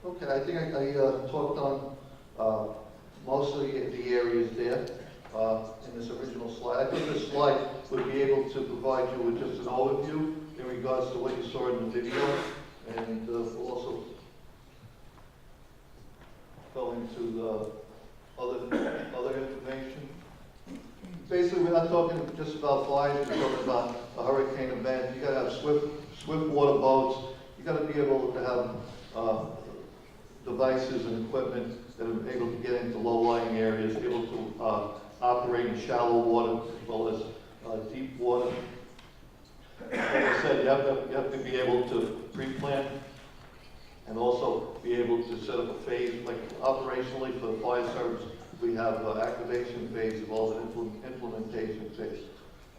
Okay, I think I talked on most of the areas there in this original slide. I think this slide would be able to provide you with just an overview in regards to what you saw in the video, and we'll also go into the other information. Basically, we're not talking just about fires, we're talking about a hurricane event. You gotta have swift water boats. You gotta be able to have devices and equipment that are able to get into low-lying areas, able to operate in shallow water as well as deep water. Like I said, you have to be able to pre-plan and also be able to set up a phase, like operationally for the fire service. We have activation phase as well as implementation phase.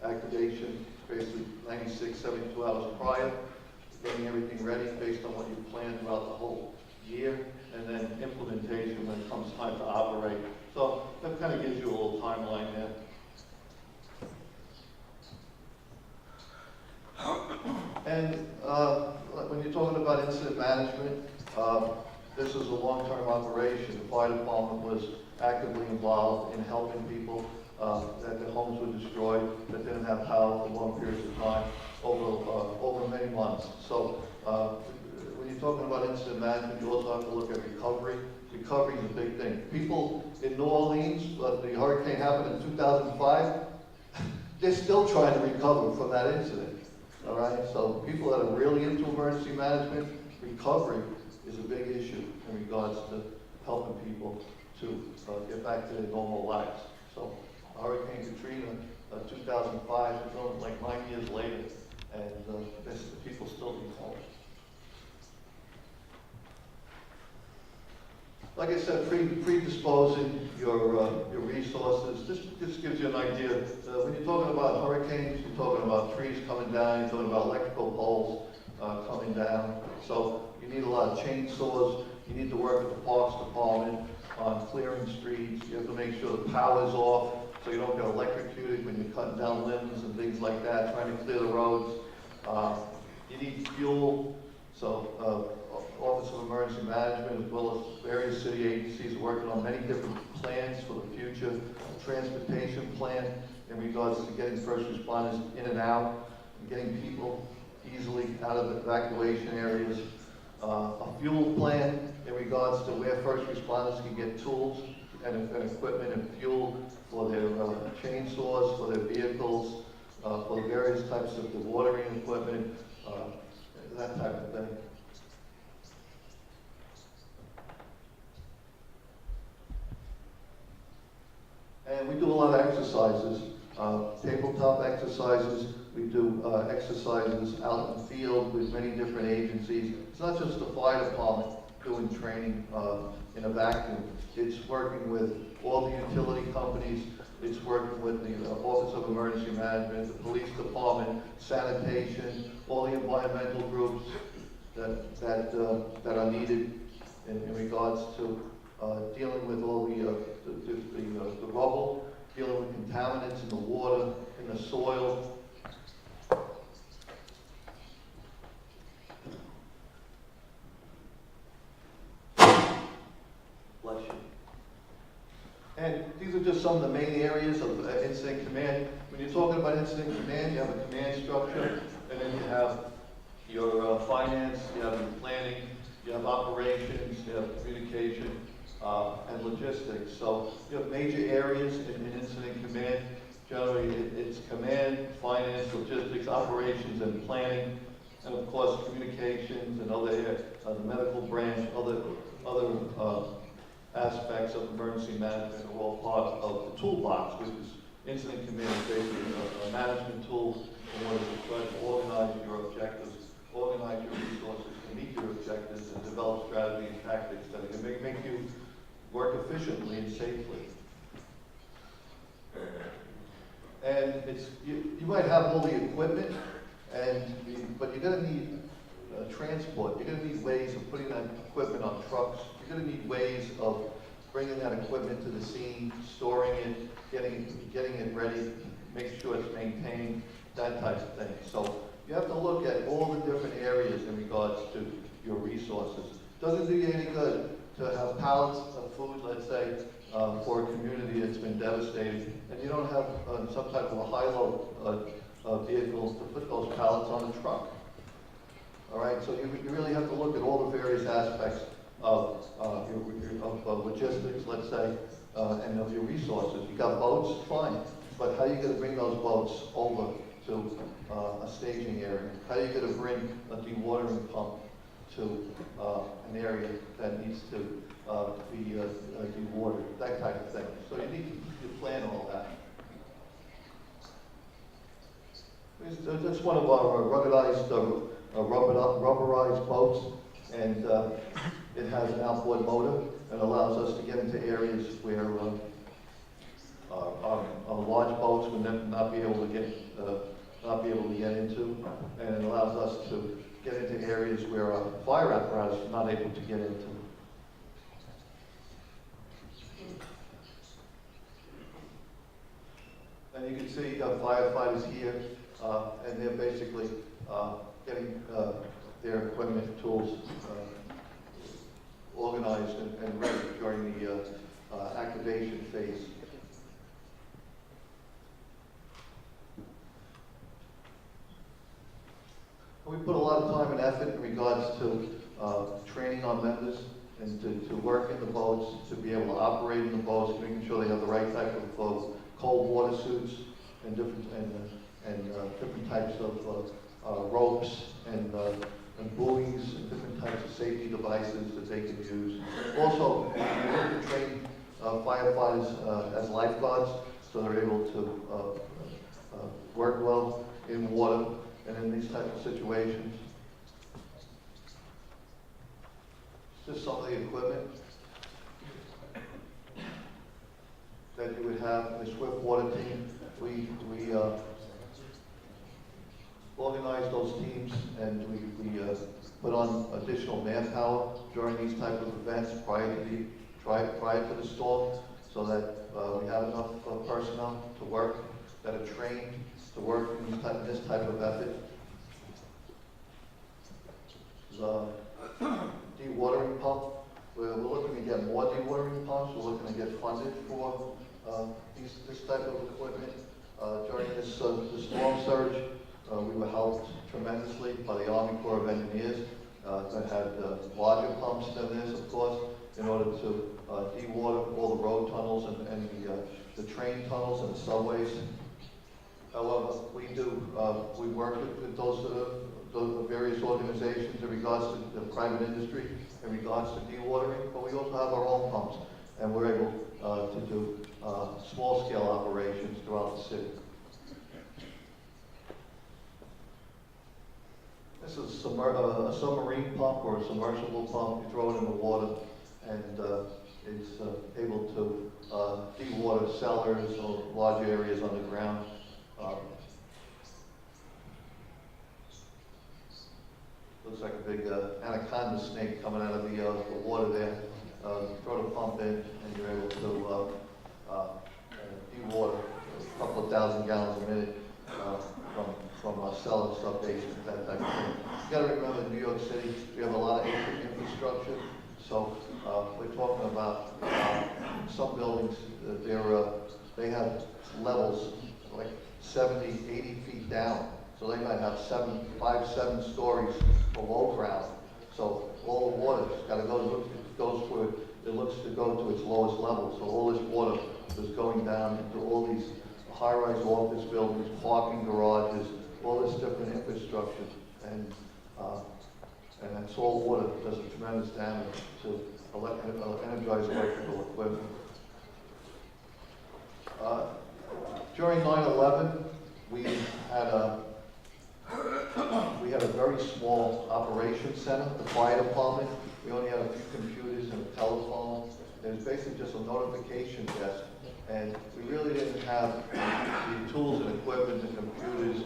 Activation, basically 96, 72 hours prior, getting everything ready based on what you planned throughout the whole year, and then implementation when it comes time to operate. So that kind of gives you a little timeline there. And when you're talking about incident management, this is a long-term operation. The fire department was actively involved in helping people that their homes were destroyed, that didn't have power for long periods of time, over many months. So when you're talking about incident management, you also have to look at recovery. Recovery is a big thing. People in New Orleans, the hurricane happened in 2005, they're still trying to recover from that incident. All right, so people that are really into emergency management, recovery is a big issue in regards to helping people to get back to their normal lives. So Hurricane Katrina, 2005, it's only like 9 years later, and people still need help. Like I said, predisposing your resources. This gives you an idea. When you're talking about hurricanes, you're talking about trees coming down, you're talking about electrical poles coming down. So you need a lot of chainsaws. You need to work with the Parks Department on clearing streets. You have to make sure the power's off so you don't get electrocuted when you're cutting down limbs and things like that, trying to clear the roads. You need fuel. So Office of Emergency Management, as well as various city agencies, are working on many different plans for the future. A transportation plan in regards to getting first responders in and out, and getting people easily out of the evacuation areas. A fuel plan in regards to where first responders can get tools and equipment and fuel for their chainsaws, for their vehicles, for the various types of dewatering equipment, that type of thing. And we do a lot of exercises, tabletop exercises. We do exercises out in the field with many different agencies. It's not just the fire department doing training in a vacuum. It's working with all the utility companies. It's working with the Office of Emergency Management, the police department, sanitation, all the environmental groups that are needed in regards to dealing with all the rubble, dealing with contaminants in the water, in the soil. Bless you. And these are just some of the main areas of incident command. When you're talking about incident command, you have a command structure, and then you have your finance, you have your planning, you have operations, you have communication, and logistics. So you have major areas in incident command. Generally, it's command, finance, logistics, operations, and planning, and of course communications and other the medical branch, other aspects of emergency management are all part of the toolbox, which is incident command, basically a management tool in order to try to organize your objectives, organize your resources to meet your objectives, and develop strategy and tactics that can make you work efficiently and safely. And you might have all the equipment, but you're going to need transport. You're going to need ways of putting that equipment on trucks. You're going to need ways of bringing that equipment to the scene, storing it, getting it ready, make sure it's maintained, that type of thing. So you have to look at all the different areas in regards to your resources. Doesn't do you any good to have pallets of food, let's say, for a community that's been devastated, and you don't have some type of a high-low vehicle to put those pallets on a truck. All right, so you really have to look at all the various aspects of logistics, let's say, and of your resources. You got boats, fine, but how are you going to bring those boats over to a staging area? How are you going to bring a dewatering pump to an area that needs to be dewatered, that kind of thing. So you need to plan all that. That's one of our rubberized boats, and it has an outboard motor and allows us to get into areas where our large boats would not be able to get into, and it allows us to get into areas where our fire apparatus is not able to get into. And you can see firefighters here, and they're basically getting their equipment, tools organized and ready during the activation phase. We put a lot of time and effort in regards to training our members and to work in the boats, to be able to operate in the boats, making sure they have the right type of cold water suits and different types of ropes and buoys and different types of safety devices that they can use. Also, we look to train firefighters as lifeguards, so they're able to work well in water and in these types of situations. Just some of the equipment that you would have in the swift water team. We organize those teams, and we put on additional manpower during these type of events prior to the storm, so that we have enough personnel to work that are trained to work in this type of effort. The dewatering pump. We're looking to get more dewatering pumps. We're looking to get funded for this type of equipment. During this storm surge, we were helped tremendously by the Army Corps of Engineers that had larger pumps than this, of course, in order to dewater all the road tunnels and the train tunnels and the subways. However, we work with those various organizations in regards to the private industry, in regards to dewatering, but we also have our own pumps, and we're able to do small-scale operations throughout the city. This is a submarine pump or a submersible pump. You throw it in the water, and it's able to dewater cellars or large areas underground. Looks like a big anaconda snake coming out of the water there. Throw the pump in, and you're able to dewater a couple of thousand gallons a minute from a cellar, sub-basement, that type of thing. You got to remember, in New York City, we have a lot of infrastructure. So we're talking about some buildings, they have levels like 70, 80 feet down. So they might have 5, 7 stories below ground. So all the water got to goes where it looks to go to its lowest level. So all this water is going down into all these high-rise office buildings, parking garages, all this different infrastructure, and that salt water does a tremendous damage to energize electrical equipment. During 9/11, we had a very small operations center, the fire department. We only had a few computers and a telephone. It was basically just a notification desk, and we really didn't have the tools and equipment, the computers,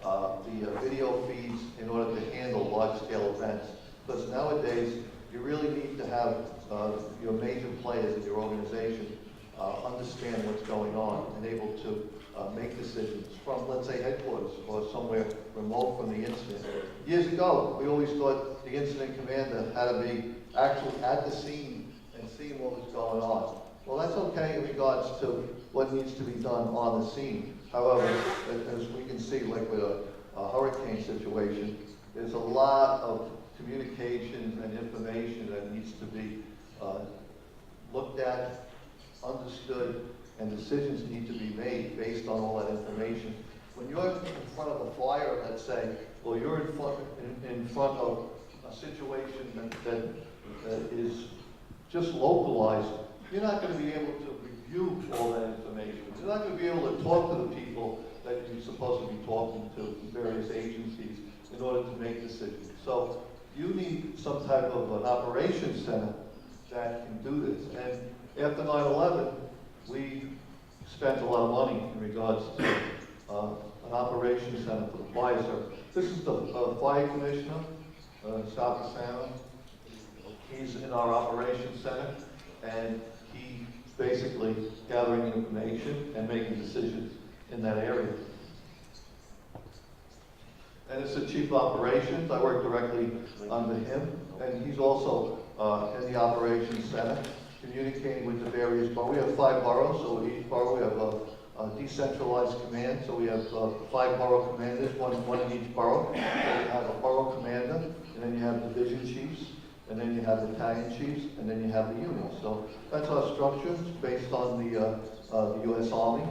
the video feeds in order to handle large-scale events. Because nowadays, you really need to have your major players in your organization understand what's going on and able to make decisions from, let's say, headquarters or somewhere remote from the incident. Years ago, we always thought the incident commander had to be actually at the scene and seeing what was going on. Well, that's okay in regards to what needs to be done on the scene. However, as we can see, like with a hurricane situation, there's a lot of communication and information that needs to be looked at, understood, and decisions need to be made based on all that information. When you're in front of a fire, let's say, or you're in front of a situation that is just localized, you're not going to be able to review all that information. You're not going to be able to talk to the people that you're supposed to be talking to, various agencies, in order to make decisions. So you need some type of an operations center that can do this. And after 9/11, we spent a lot of money in regards to an operations center for the fire service. This is the fire commissioner, South Santa. He's in our operations center, and he basically gathering information and making decisions in that area. And it's the chief of operations. I work directly under him, and he's also in the operations center, communicating with the various boroughs. We have 5 boroughs, so each borough we have a decentralized command. So we have 5 borough commanders, one in each borough. So you have a borough commander, and then you have division chiefs, and then you have battalion chiefs, and then you have the units. So that's our structure. It's based on the U.S. Army.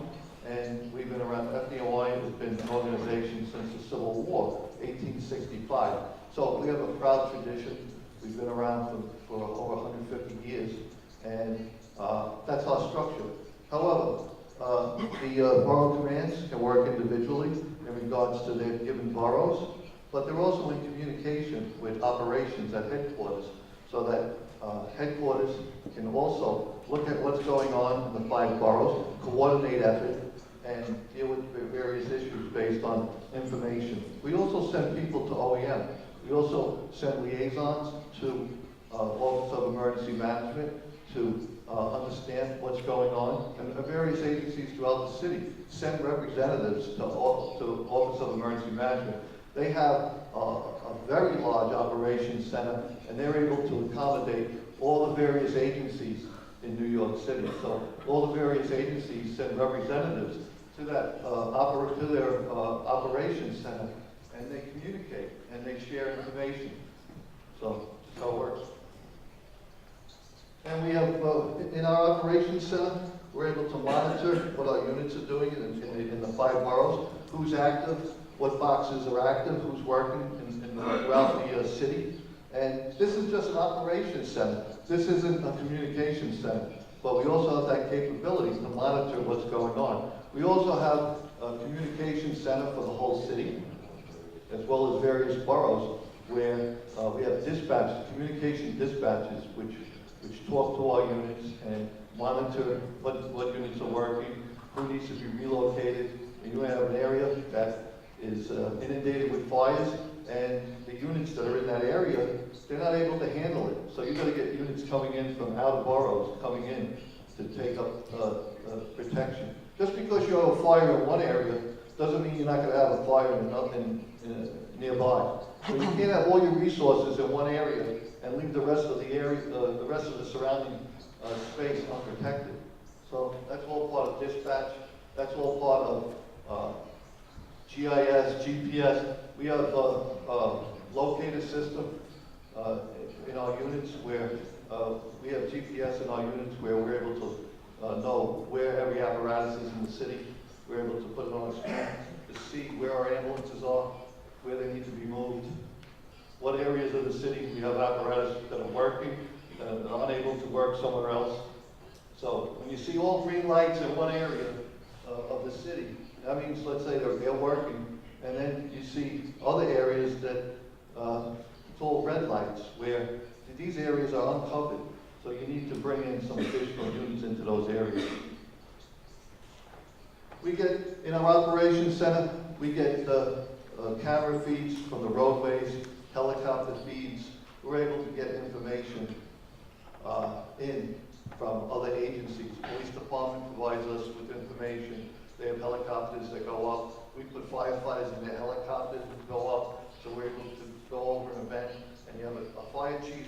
And we've been around, FDOI has been an organization since the Civil War, 1865. So we have a proud tradition. We've been around for over 150 years, and that's our structure. However, the borough commands can work individually in regards to their given boroughs, but they're also in communication with operations at headquarters, so that headquarters can also look at what's going on in the 5 boroughs, coordinate effort, and deal with various issues based on information. We also send people to OEM. We also send liaisons to Office of Emergency Management to understand what's going on. And various agencies throughout the city send representatives to Office of Emergency Management. They have a very large operations center, and they're able to accommodate all the various agencies in New York City. So all the various agencies send representatives to that to their operations center, and they communicate and they share information. So that's how it works. And we have in our operations center, we're able to monitor what our units are doing in the 5 boroughs, who's active, what boxes are active, who's working throughout the city. And this is just an operations center. This isn't a communication center. But we also have that capability to monitor what's going on. We also have a communication center for the whole city, as well as various boroughs, where we have dispatches, communication dispatches, which talk to our units and monitor what units are working, who needs to be relocated. And you have an area that is inundated with fires, and the units that are in that area, they're not able to handle it. So you've got to get units coming in from out of boroughs, coming in to take up protection. Just because you have a fire in one area doesn't mean you're not going to have a fire in nearby. So you can't have all your resources in one area and leave the rest of the area, the rest of the surrounding space unprotected. So that's all part of dispatch. That's all part of GIS, GPS. We have a locator system in our units where we have GPS in our units where we're able to know where every apparatus is in the city. We're able to put it on a screen to see where our ambulances are, where they need to be moved, what areas of the city we have apparatus that are working, that are unable to work somewhere else. So when you see all green lights in one area of the city, that means, let's say, they're working, and then you see other areas that it's all red lights, where these areas are uncovered. So you need to bring in some additional units into those areas. We get, in our operations center, we get camera feeds from the roadways, helicopter feeds. We're able to get information in from other agencies, police departments. have helicopters that go up. We put firefighters in their helicopters that go up, so we're able to go over an event, and you have a fire chief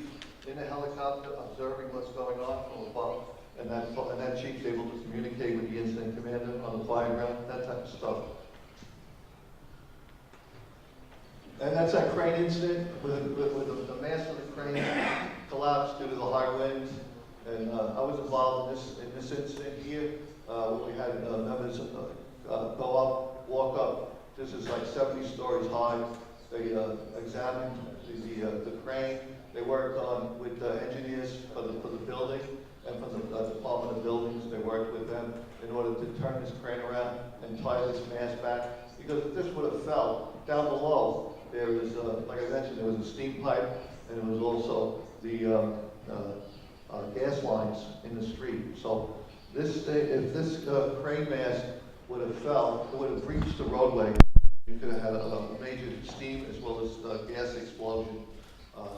in a helicopter observing what's going on from above, and that chief's able to communicate with the incident commander on the fire ground, that type of stuff. And that's that crane incident where the mast of the crane collapsed due to the high winds. And I was involved in this incident here. We had members go up, walk up. This is like 70 stories high. They examined the crane. They worked on with engineers for the building and from the Department of Buildings. They worked with them in order to turn this crane around and tie this mast back. Because if this would have fell down below, there was, like I mentioned, there was a steam pipe, and there was also the gas lines in the street. So if this crane mast would have fell, it would have breached the roadway. You could have had a major steam as well as gas explosion.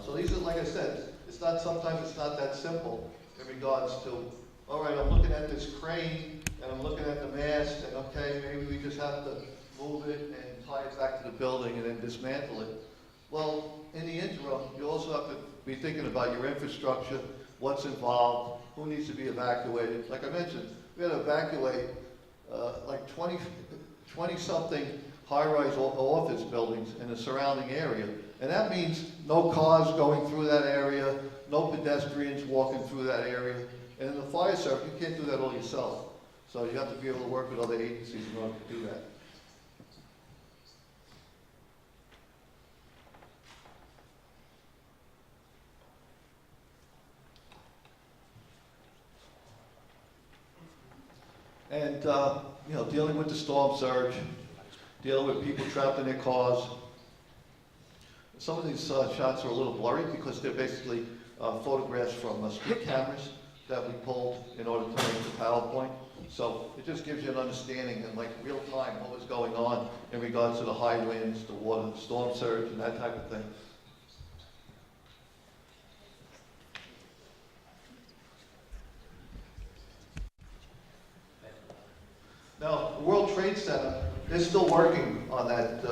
So these are, like I said, sometimes it's not that simple in regards to, all right, I'm looking at this crane and I'm looking at the mast, and okay, maybe we just have to move it and tie it back to the building and then dismantle it. Well, in the interim, you also have to be thinking about your infrastructure, what's involved, who needs to be evacuated. Like I mentioned, we had to evacuate like 20-something high-rise office buildings in the surrounding area. And that means no cars going through that area, no pedestrians walking through that area. And in the fire service, you can't do that all yourself. So you have to be able to work with other agencies in order to do that. And, dealing with the storm surge, dealing with people trapped in their cars. Some of these shots are a little blurry because they're basically photographs from street cameras that we pulled in order to make the PowerPoint. So it just gives you an understanding in like real time what was going on in regards to the high winds, the water, the storm surge, and that type of thing. Now, the World Trade Center, they're still working on that.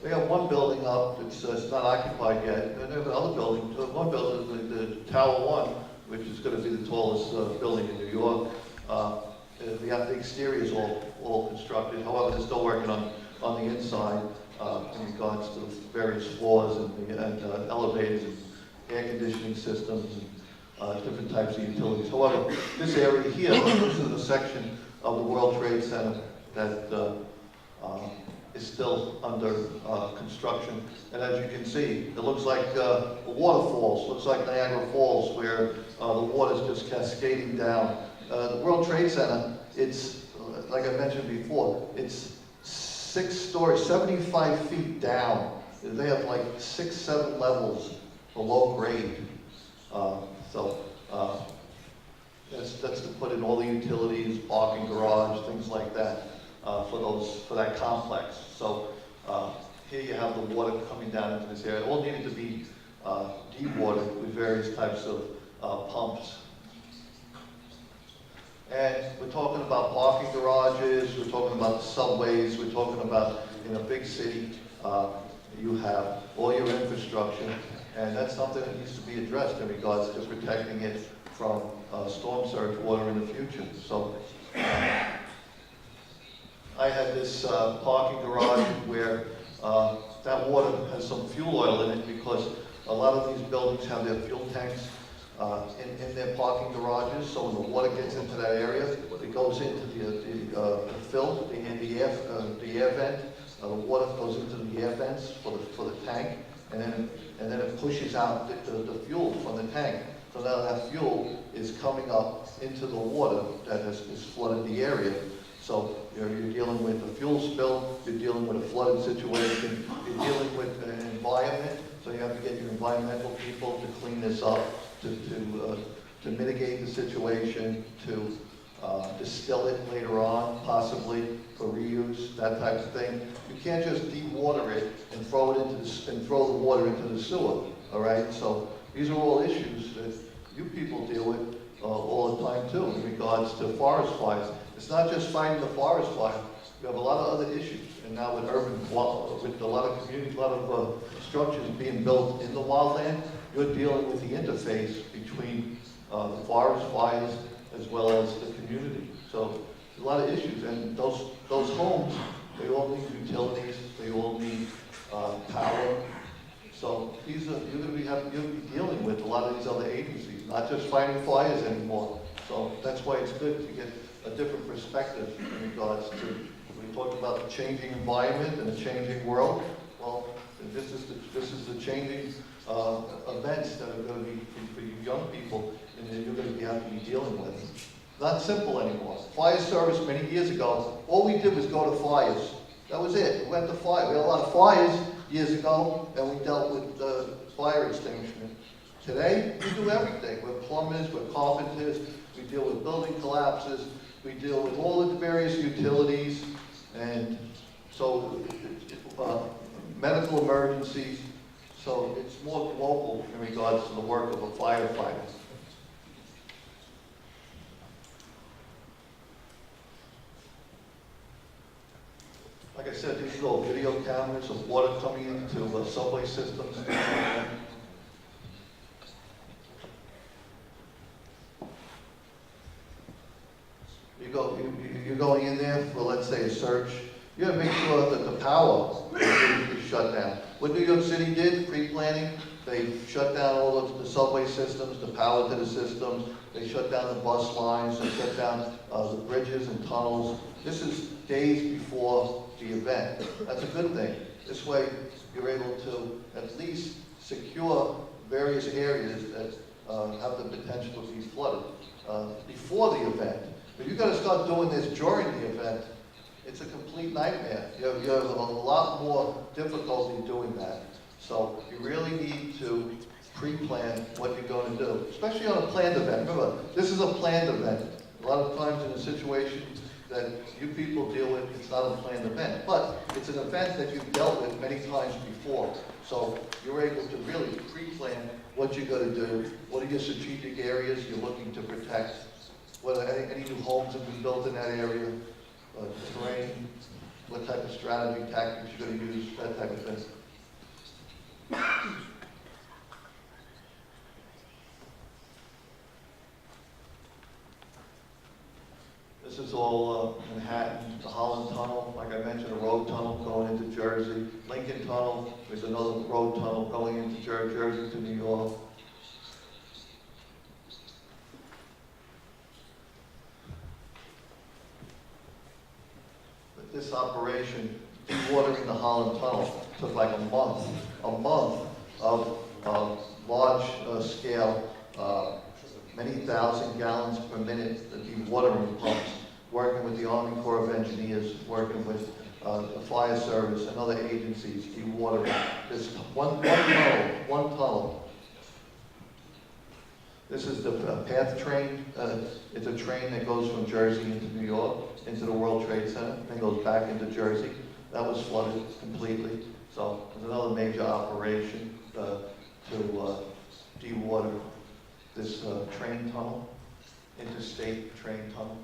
They have one building up, it's not occupied yet. And they have another building, one building, the Tower 1, which is going to be the tallest building in New York. The exterior is all constructed. However, they're still working on the inside in regards to various floors and elevators and air conditioning systems and different types of utilities. However, this area here, this is a section of the World Trade Center that is still under construction. And as you can see, it looks like waterfalls, looks like Niagara Falls, where the water's just cascading down. The World Trade Center, it's, like I mentioned before, it's 6 stories, 75 feet down. They have like 6, 7 levels below grade. That's to put in all the utilities, parking garage, things like that, for that complex. So here you have the water coming down into this area. It all needed to be dewatered with various types of pumps. And we're talking about parking garages, we're talking about subways, we're talking about, in a big city, you have all your infrastructure, and that's something that needs to be addressed in regards to protecting it from storm surge water in the future. So I had this parking garage where that water has some fuel oil in it because a lot of these buildings have their fuel tanks in their parking garages. So when the water gets into that area, it goes into the fill, the air vent. The water goes into the air vents for the tank, and then it pushes out the fuel from the tank. So now that fuel is coming up into the water that has flooded the area. So you're dealing with a fuel spill, you're dealing with a flooded situation, you're dealing with an environment, so you have to get your environmental people to clean this up, to mitigate the situation, to distill it later on, possibly for reuse, that type of thing. You can't just dewater it and throw the water into the sewer. All right, so these are all issues that you people deal with all the time too in regards to forest fires. It's not just fighting the forest fire. We have a lot of other issues, and now with with a lot of communities, a lot of structures being built in the wildland, you're dealing with the interface between the forest fires as well as the community. So a lot of issues, and those homes, they all need utilities, they all need power. So these are, you'll be dealing with a lot of these other agencies, not just fighting fires anymore. So that's why it's good to get a different perspective in regards to, we talked about the changing environment and the changing world. Well, this is the changing events that are going to be for you young people, and that you're going to have to be dealing with. Not simple anymore. Fire service many years ago, all we did was go to fires. That was it. We went to fire. We had a lot of fires years ago, and we dealt with fire extinguishment. Today, we do everything. We're plumbers, we're carpenters, we deal with building collapses, we deal with all the various utilities, and so medical emergencies. So it's more global in regards to the work of a firefighter. Like I said, these little video cameras of water coming into subway systems. You're going in there for, let's say, a search. You got to make sure that the power is shut down. What New York City did, pre-planning, they shut down all of the subway systems, the power to the systems. They shut down the bus lines. They shut down the bridges and tunnels. This is days before the event. That's a good thing. This way, you're able to at least secure various areas that have the potential to be flooded before the event. But you've got to start doing this during the event. It's a complete nightmare. You have a lot more difficulty doing that. So you really need to pre-plan what you're going to do, especially on a planned event. Remember, this is a planned event. A lot of times in a situation that you people deal with, it's not a planned event, but it's an event that you've dealt with many times before. So you're able to really pre-plan what you're going to do, what are your strategic areas you're looking to protect, whether any new homes have been built in that area, terrain, what type of strategy, tactics you're going to use, that type of thing. This is all Manhattan, the Holland Tunnel, like I mentioned, a road tunnel going into Jersey. Lincoln Tunnel, there's another road tunnel going into Jersey to New York. But this operation, dewatering the Holland Tunnel, took like a month of large scale, many thousand gallons per minute of dewatering pumps, working with the Army Corps of Engineers, working with the fire service and other agencies, dewatering. There's one tunnel. This is the PATH train. It's a train that goes from Jersey into New York, into the World Trade Center, then goes back into Jersey. That was flooded completely. So there's another major operation to dewater this train tunnel, interstate train tunnel.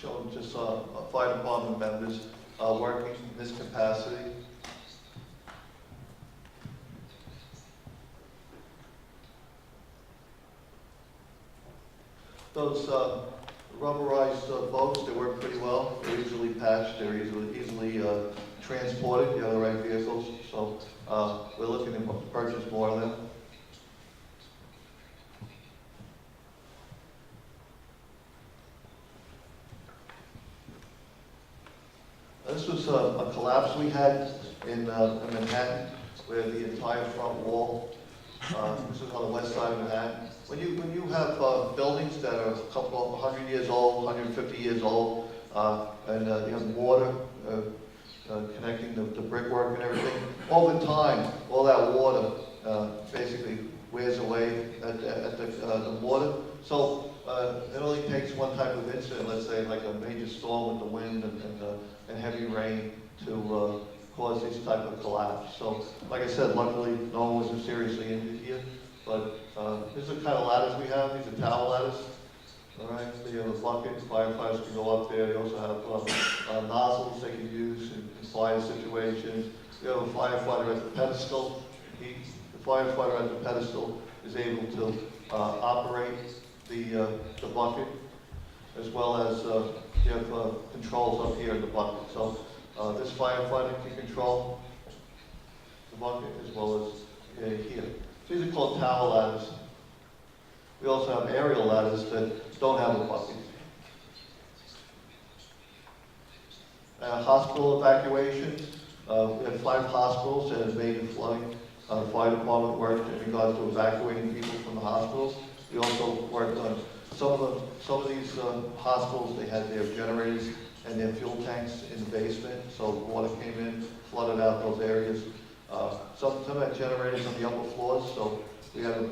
Showing just fire department members working in this capacity. Those rubberized boats, they work pretty well. They're easily patched. They're easily transported. You have the right vehicles. So we're looking to purchase more of them. This was a collapse we had in Manhattan, where the entire front wall. This is on the west side of Manhattan. When you have buildings that are a couple of 100 years old, 150 years old, and you have water connecting the brickwork and everything, over time, all that water basically wears away at the water. So it only takes one type of incident, let's say like a major storm with the wind and heavy rain, to cause this type of collapse. So, like I said, luckily no one was seriously injured here, But these are the kind of ladders we have. These are tower ladders. All right, so you have a bucket, firefighters can go up there. They also have nozzles they can use in fire situations. You have a firefighter at the pedestal. The firefighter at the pedestal is able to operate the bucket, as well as you have controls up here in the bucket. So this firefighter can control the bucket as well as here. These are called tower ladders. We also have aerial ladders that don't have a bucket. Hospital evacuation. We had 5 hospitals that had major flooding. The fire department worked in regards to evacuating people from the hospitals. We also worked on some of these hospitals. They had their generators and their fuel tanks in the basement, so water came in, flooded out those areas. Some had generators on the upper floors, so we had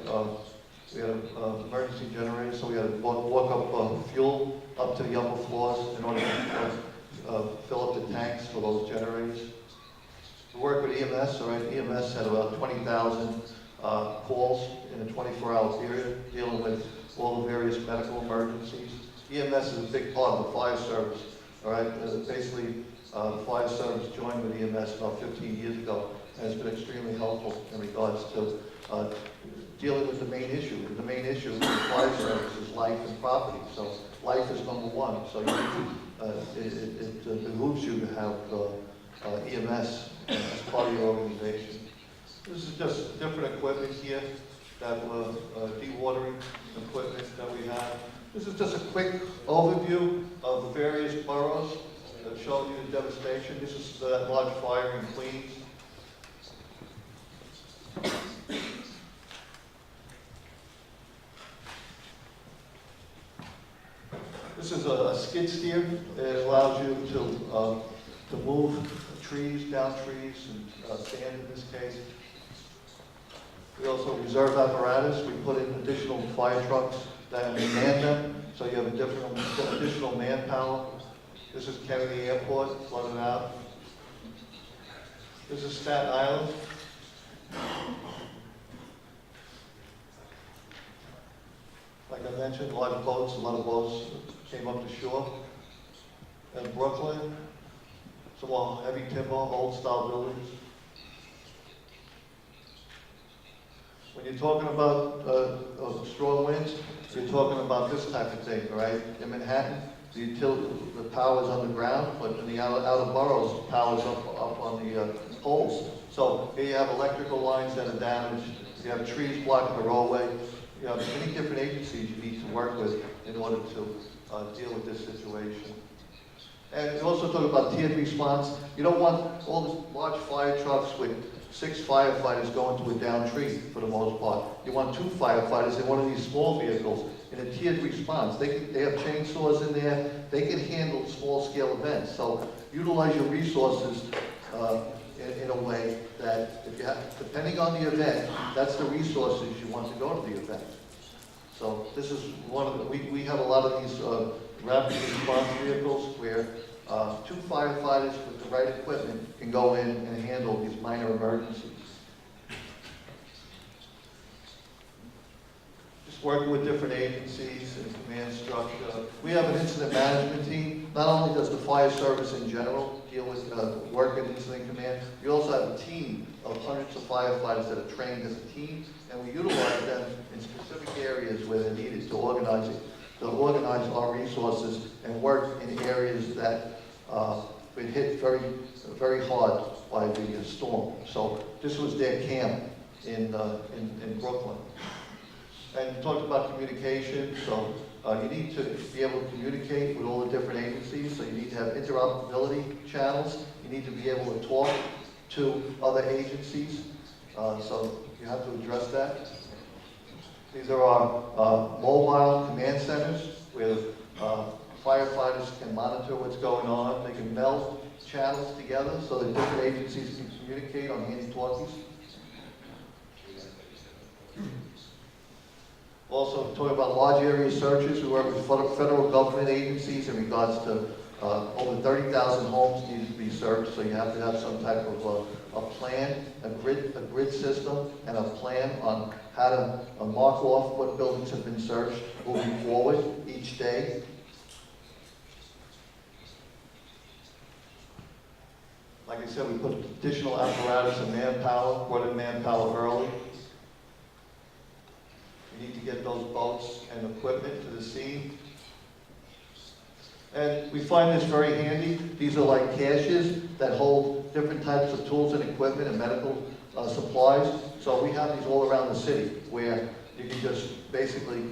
emergency generators, so we had to walk up fuel up to the upper floors in order to fill up the tanks for those generators. We work with EMS, all right? EMS had about 20,000 calls in a 24-hour period dealing with all the various medical emergencies. EMS is a big part of the fire service, all right? Basically, the fire service joined with EMS about 15 years ago, and it's been extremely helpful in regards to dealing with the main issue. The main issue in the fire service is life and property. So life is number one. So it behooves you to have EMS as part of your organization. This is just different equipment here, that dewatering equipment that we have. This is just a quick overview of the various boroughs that show you the devastation. This is that large fire in Queens. This is a skid steer. It allows you to move trees, down trees, and sand in this case. We also reserve apparatus. We put in additional fire trucks that man them, so you have additional manpower. This is Kennedy Airport, flooded out. This is Staten Island. Like I mentioned, a lot of boats came up to shore. And Brooklyn, some more heavy timber, old style buildings. When you're talking about strong winds, you're talking about this type of thing, right? In Manhattan, the power is underground, but in the outer boroughs, the power is up on the poles. So here you have electrical lines that are damaged. You have trees blocking the roadway. You have many different agencies you need to work with in order to deal with this situation. And we also talk about tiered response. You don't want all the large fire trucks with 6 firefighters going to a down tree for the most part. You want 2 firefighters in one of these small vehicles in a tiered response. They have chainsaws in there. They can handle small scale events. So utilize your resources in a way that if you have, depending on the event, that's the resources you want to go to the event. So this is one of the, we have a lot of these rapid response vehicles where 2 firefighters with the right equipment can go in and handle these minor emergencies. Just working with different agencies and command structure. We have an incident management team. Not only does the fire service in general deal with work in incident command, we also have a team of hundreds of firefighters that are trained as a team, and we utilize them in specific areas where they're needed to organize our resources and work in areas that been hit very, very hard by the storm. So this was their camp in Brooklyn. And you talked about communication, so you need to be able to communicate with all the different agencies, so you need to have interoperability channels. You need to be able to talk to other agencies, so you have to address that. These are our mobile command centers where firefighters can monitor what's going on. They can meld channels together so that different agencies can communicate on handy-talkies. Also, talking about large area searches, we work with federal government agencies in regards to Over 30,000 homes need to be searched, so you have to have some type of a plan, a grid system, and a plan on how to mark off what buildings have been searched moving forward each day. Like I said, we put additional apparatus and manpower, brought in manpower early. We need to get those boats and equipment to the scene. And we find this very handy. These are like caches that hold different types of tools and equipment and medical supplies. So we have these all around the city where you can just basically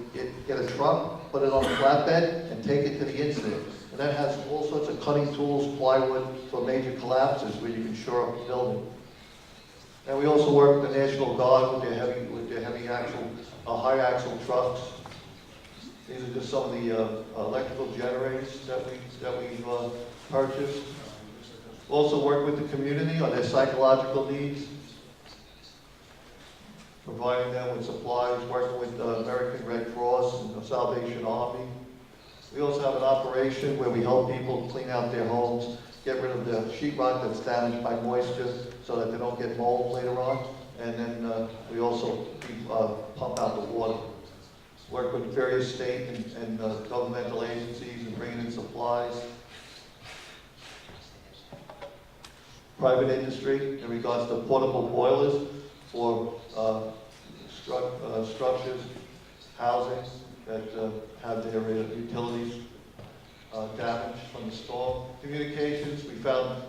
get a truck, put it on a flatbed, and take it to the incident. And that has all sorts of cutting tools, plywood for major collapses where you can shore up the building. And we also work with the National Guard with their heavy axle, high axle trucks. These are just some of the electrical generators that we've purchased. Also work with the community on their psychological needs, providing them with supplies, working with the American Red Cross and the Salvation Army. We also have an operation where we help people clean out their homes, get rid of the sheetrock that's damaged by moisture so that they don't get mold later on. And then we also pump out the water. Work with various state and governmental agencies and bringing in supplies. Private industry in regards to portable boilers for structures, housing that have their utilities damaged from the storm. Communications, we found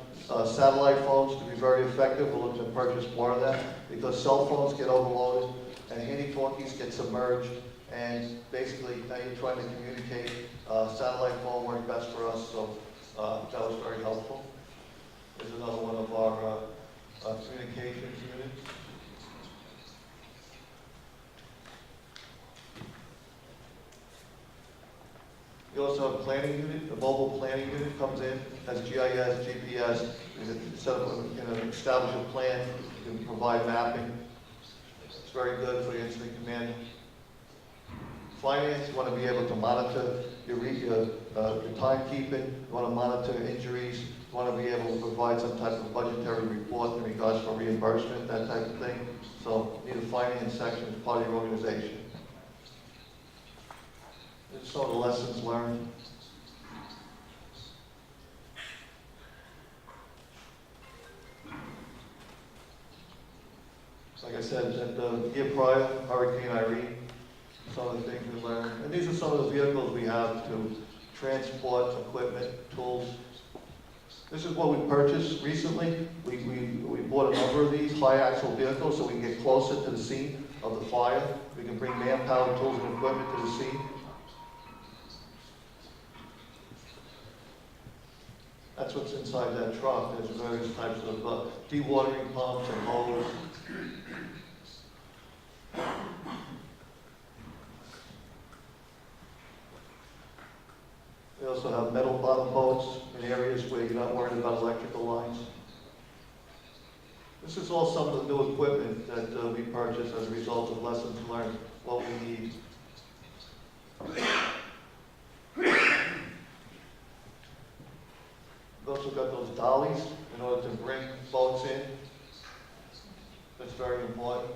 satellite phones to be very effective. We're looking to purchase more of them because cell phones get overloaded and handy-talkies get submerged. And basically, now you're trying to communicate. Satellite phone worked best for us, so that was very helpful. There's another one of our communications units. We also have a planning unit. The mobile planning unit comes in, has GIS, GPS. You set up, establish a plan. You can provide mapping. It's very good for the incident command. Finance, you want to be able to monitor your timekeeping, you want to monitor injuries, you want to be able to provide some type of budgetary report in regards for reimbursement, that type of thing. So you need a finance section as part of your organization. There's some of the lessons learned. Like I said, the year prior, Hurricane Irene, some of the things we learned. And these are some of the vehicles we have to transport equipment, tools. This is what we purchased recently. We bought a number of these high axle vehicles so we can get closer to the scene of the fire. We can bring manpower, tools, and equipment to the scene. That's what's inside that truck. There's various types of dewatering pumps and hose. We also have metal bottom boats in areas where you're not worried about electrical lines. This is all some of the new equipment that we purchased as a result of lessons learned, what we need. We've also got those dollies in order to bring boats in. That's very important.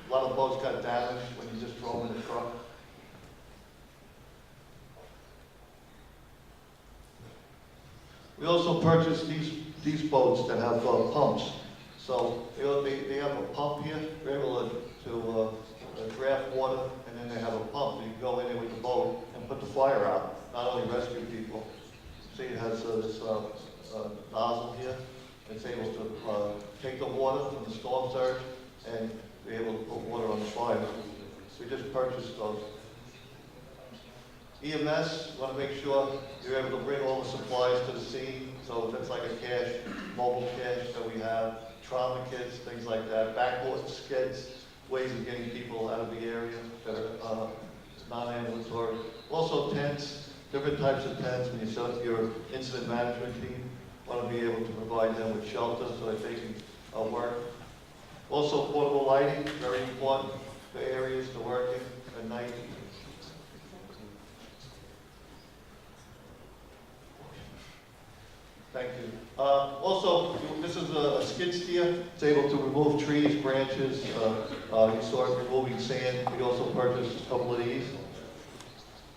A lot of boats got damaged when you just throw them in the truck. We also purchased these boats that have pumps. So they have a pump here. We're able to draft water, and then they have a pump. You can go in there with the boat and put the fire out, not only rescue people. See, it has this nozzle here. It's able to take the water from the storm surge and be able to put water on the fire. We just purchased those. EMS, you want to make sure you're able to bring all the supplies to the scene. So that's like a cache, mobile cache that we have, trauma kits, things like that, backboard skids, ways of getting people out of the area that are non-ambulatory. Also tents, different types of tents. When you set up your incident management team, you want to be able to provide them with shelter so that they can work. Also portable lighting, very important for areas to work in at night. Thank you. Also, this is a skid steer. It's able to remove trees, branches. You saw it removing sand. We also purchased a couple of these.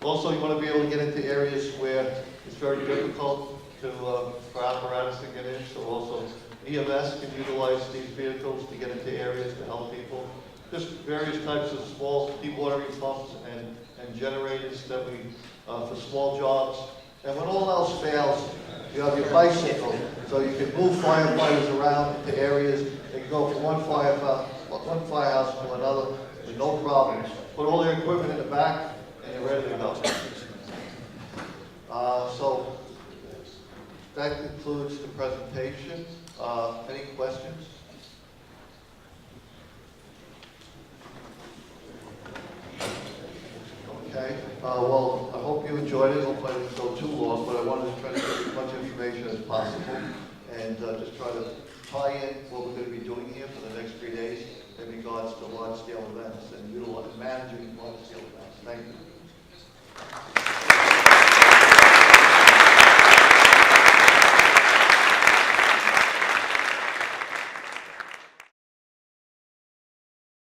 Also, you want to be able to get into areas where it's very difficult for apparatus to get in. So also, EMS can utilize these vehicles to get into areas to help people. Just various types of small dewatering pumps and generators that we, for small jobs. And when all else fails, you have your bicycle, so you can move firefighters around into areas. They can go from one firehouse to another with no problem. Put all their equipment in the back, and you're ready to go. So that concludes the presentation. Any questions? Okay. Well, I hope you enjoyed it. Hopefully I didn't go too long, but I wanted to try to get as much information as possible and just try to tie in what we're going to be doing here for the next 3 days in regards to large-scale events and managing large-scale events. Thank you.